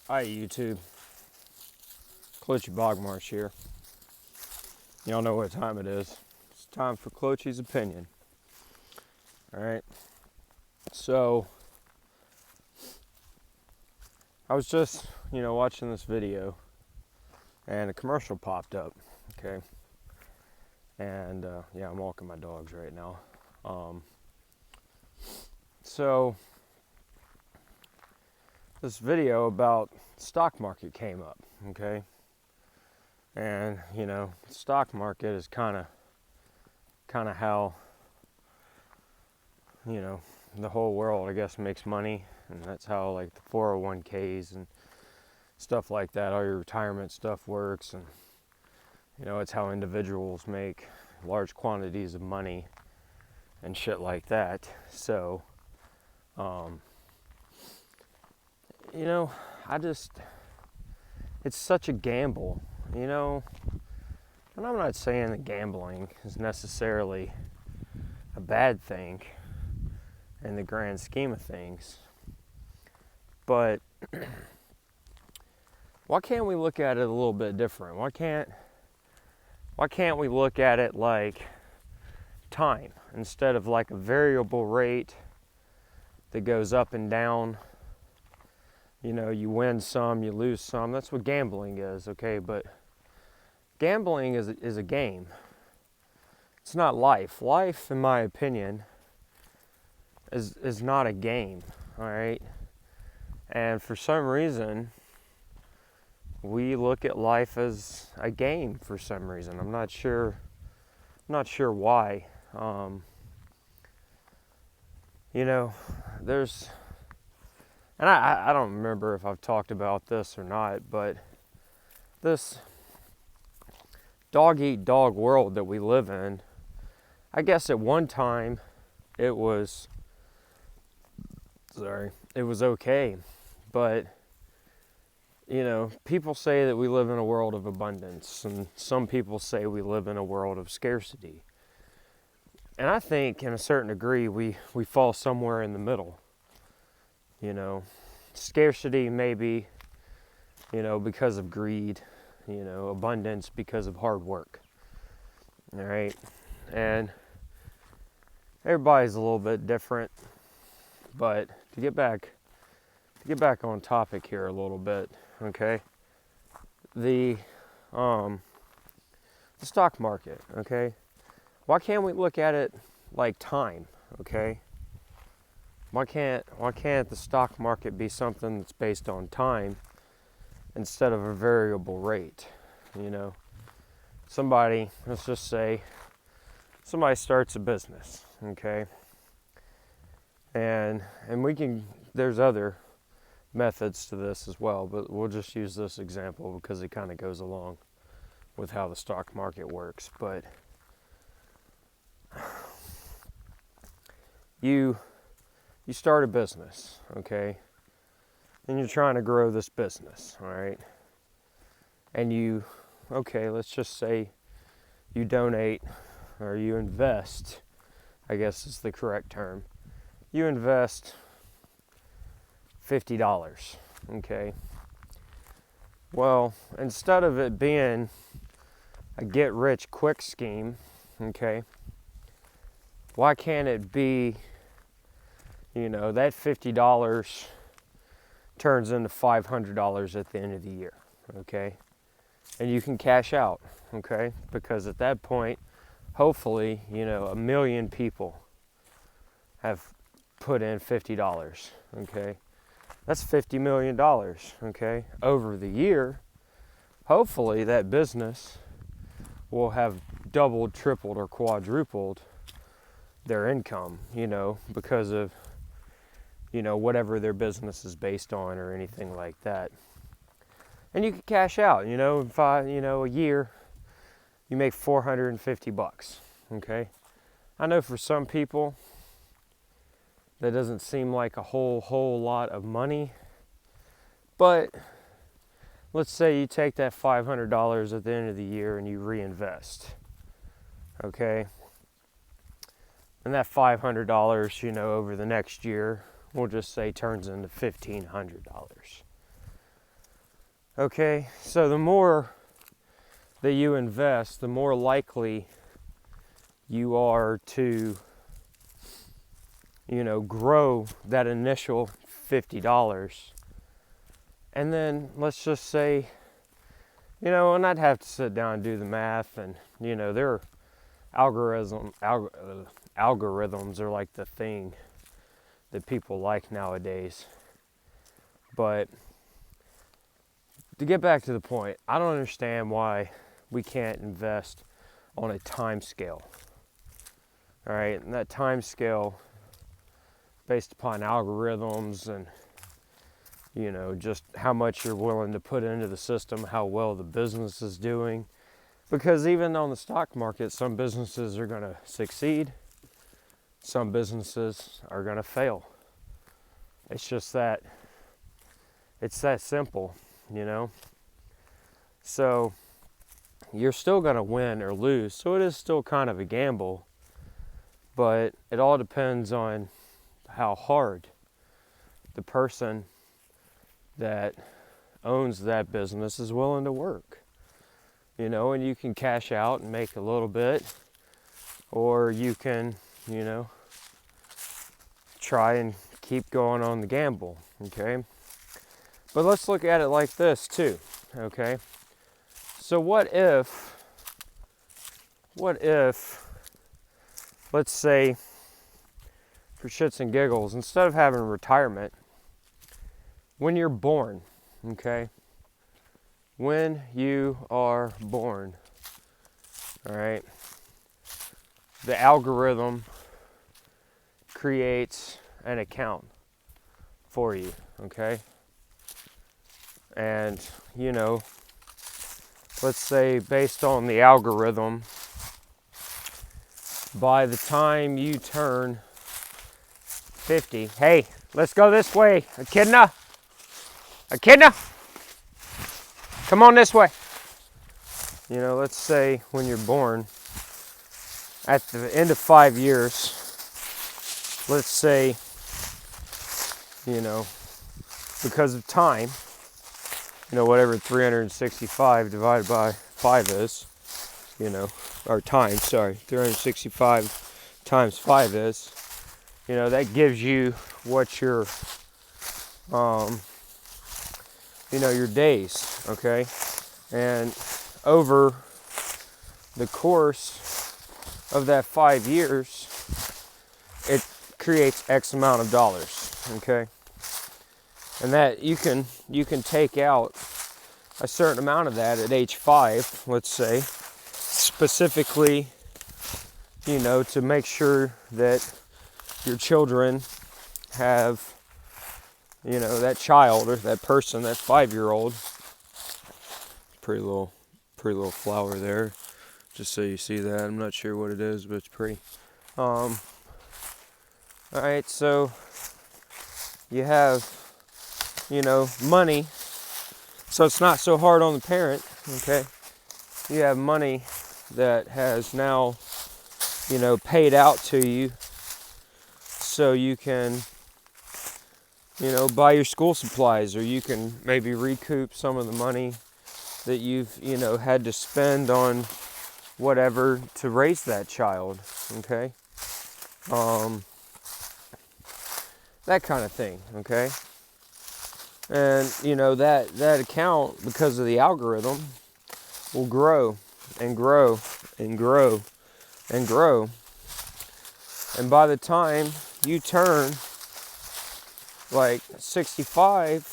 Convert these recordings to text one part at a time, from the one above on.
Hi YouTube, Clutchy Bogmarsh here. Y'all know what time it is. It's time for Clutchy's opinion. Alright, so I was just, watching this video and a commercial popped up, okay? And yeah, I'm walking my dogs right now. So this video about stock market came up, okay? And the stock market is kind of how the whole world, I guess, makes money, and that's how like the 401ks and stuff like that, all your retirement stuff works, and it's how individuals make large quantities of money and shit like that. So it's such a gamble, and I'm not saying that gambling is necessarily a bad thing in the grand scheme of things, but why can't we look at it a little bit different? Why can't we look at it like time instead of like a variable rate that goes up and down? You win some, you lose some. That's what gambling is, okay? But gambling is a game. It's not life. Life, in my opinion, is not a game, all right? And for some reason, we look at life as a game for some reason. I'm not sure why. There's, and I don't remember if I've talked about this or not, but this dog eat dog world that we live in, I guess at one time it was okay, but people say that we live in a world of abundance, and some people say we live in a world of scarcity. And I think, in a certain degree, we fall somewhere in the middle. Scarcity maybe, because of greed, abundance because of hard work. All right? And everybody's a little bit different, but to get back on topic here a little bit, okay? The stock market, okay? Why can't we look at it like time, okay? Why can't the stock market be something that's based on time instead of a variable rate? Let's just say somebody starts a business, okay? And there's other methods to this as well, but we'll just use this example because it kind of goes along with how the stock market works. But you start a business, okay? And you're trying to grow this business, all right? And let's just say you donate or you invest, I guess is the correct term. You invest $50, okay? Well, instead of it being a get-rich-quick scheme, okay, why can't it be, that $50 turns into $500 at the end of the year, okay? And you can cash out, okay? Because at that point, hopefully, 1 million people have put in $50, okay? That's $50 million, okay? Over the year, hopefully that business will have doubled, tripled, or quadrupled their income, because of, whatever their business is based on or anything like that. And you can cash out, in a year, you make $450, okay? I know for some people, that doesn't seem like a whole lot of money, but let's say you take that $500 at the end of the year and you reinvest, okay? And that $500, over the next year, we'll just say turns into $1,500. Okay, so the more that you invest, the more likely you are to, grow that initial $50. And then let's just say, and I'd have to sit down and do the math, and, there are algorithms are like the thing that people like nowadays. But to get back to the point, I don't understand why we can't invest on a time scale. All right, and that time scale based upon algorithms and just how much you're willing to put into the system, how well the business is doing. Because even on the stock market, some businesses are going to succeed, some businesses are going to fail. It's just that, it's that simple, So you're still going to win or lose, so it is still kind of a gamble, but it all depends on how hard the person that owns that business is willing to work. And you can cash out and make a little bit, or you can, try and keep going on the gamble, okay? But let's look at it like this too, okay? So what if, let's say, for shits and giggles, instead of having retirement, when you're born, okay? When you are born, all right, the algorithm creates an account for you, okay? And, let's say based on the algorithm, by the time you turn 50, hey, let's go this way, Echidna, come on this way. Let's say when you're born, at the end of 5 years, let's say, because of time, whatever 365 divided by 5 is, or time, 365 times 5 is, that gives you what your, your days, okay? And over the course of that 5 years, it creates X amount of dollars, okay? And that you can take out a certain amount of that at age 5, let's say, specifically, to make sure that your children have, that child or that person, that 5-year-old, pretty little flower there, just so you see that. I'm not sure what it is, but it's pretty. All right, so you have, money, so it's not so hard on the parent, okay? You have money that has now, paid out to you, so you can, buy your school supplies, or you can maybe recoup some of the money that you've, had to spend on whatever to raise that child, okay? That kind of thing, okay? And, that account, because of the algorithm, will grow and grow and grow and grow. And by the time you turn like 65,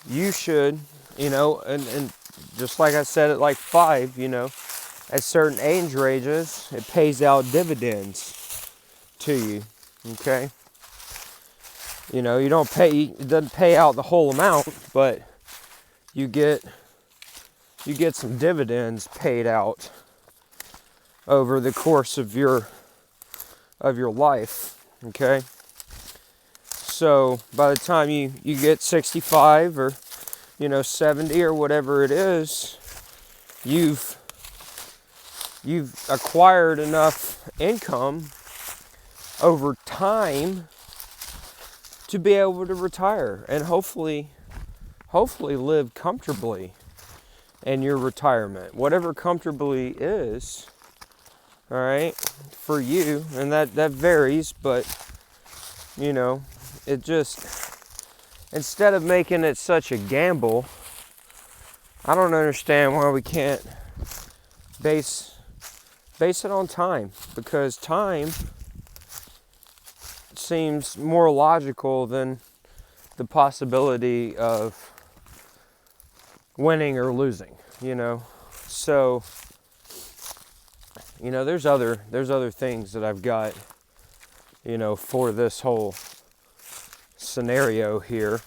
you should, and just like I said at like 5, at certain age ranges, it pays out dividends to you, okay? You don't pay, it doesn't pay out the whole amount, but you get some dividends paid out over the course of your life, okay? So by the time you get 65 or 70 or whatever it is, you've acquired enough income over time to be able to retire and hopefully hopefully live comfortably in your retirement, whatever comfortably is, all right, for you. And that varies, but you know, it just, instead of making it such a gamble, I don't understand why we can't base it on time, because time seems more logical than the possibility of winning or losing, you know. So, you know, there's other things that I've got, you know, for this whole scenario here,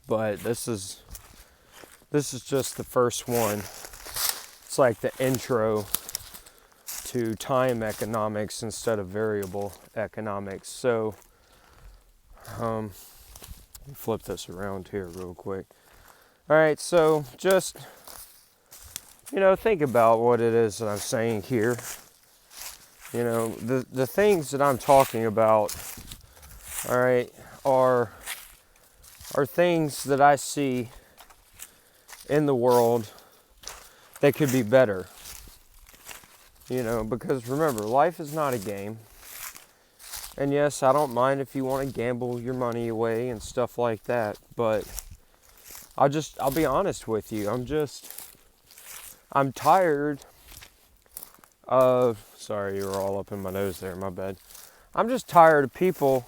but this is just the first one. It's like the intro to time economics instead of variable economics. So, let me flip this around here real quick. All right, so just, you know, think about what it is that I'm saying here. You know, the things that I'm talking about, all right, are things that I see in the world that could be better. You know, because remember, life is not a game. And yes, I don't mind if you want to gamble your money away and stuff like that, but I'll be honest with you. I'm tired of, sorry, you were all up in my nose there, my bad. I'm just tired of people,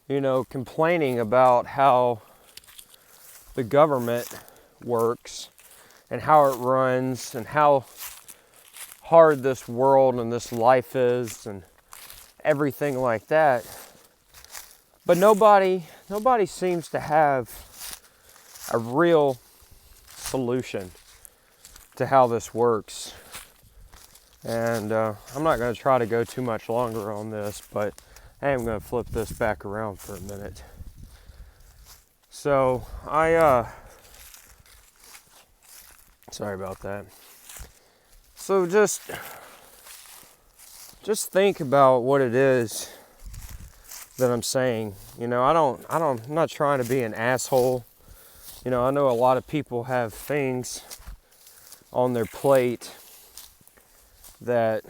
you know, complaining about how the government works and how it runs and how hard this world and this life is and everything like that. But nobody seems to have a real solution to how this works. And I'm not going to try to go too much longer on this, but I am going to flip this back around for a minute. So sorry about that. So just think about what it is that I'm saying. You know, I'm not trying to be an asshole. You know, I know a lot of people have things on their plate that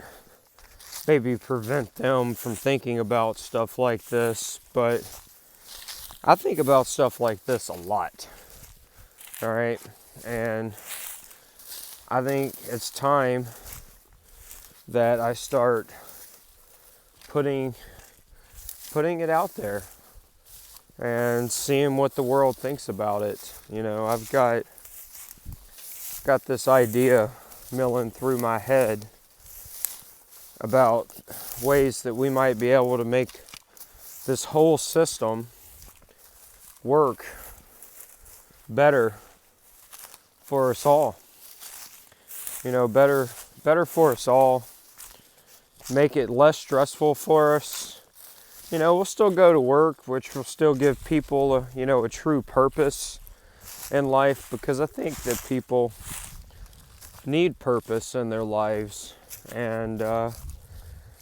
maybe prevent them from thinking about stuff like this, but I think about stuff like this a lot. All right, and I think it's time that I start putting it out there and seeing what the world thinks about it. You know, I've got this idea milling through my head about ways that we might be able to make this whole system work better for us all. You know, better for us all. Make it less stressful for us. You know, we'll still go to work, which will still give people a true purpose in life, because I think that people need purpose in their lives, and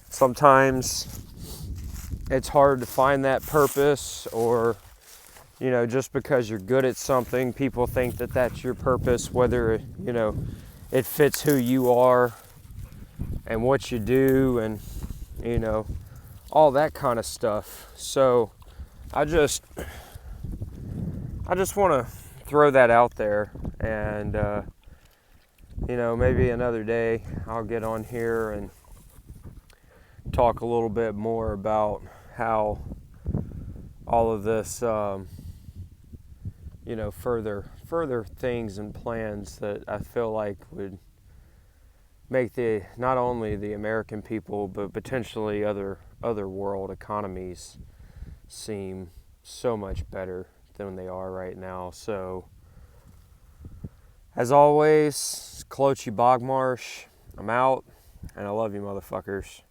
sometimes it's hard to find that purpose, or you know, just because you're good at something, people think that that's your purpose, whether you know it fits who you are and what you do, and you know, all that kind of stuff. So I just want to throw that out there, and you know, maybe another day I'll get on here and talk a little bit more about how all of this you know, further things and plans that I feel like would make not only the American people, but potentially other world economies seem so much better than they are right now. So, as always, Cloachy Bogmarsh, I'm out, and I love you motherfuckers.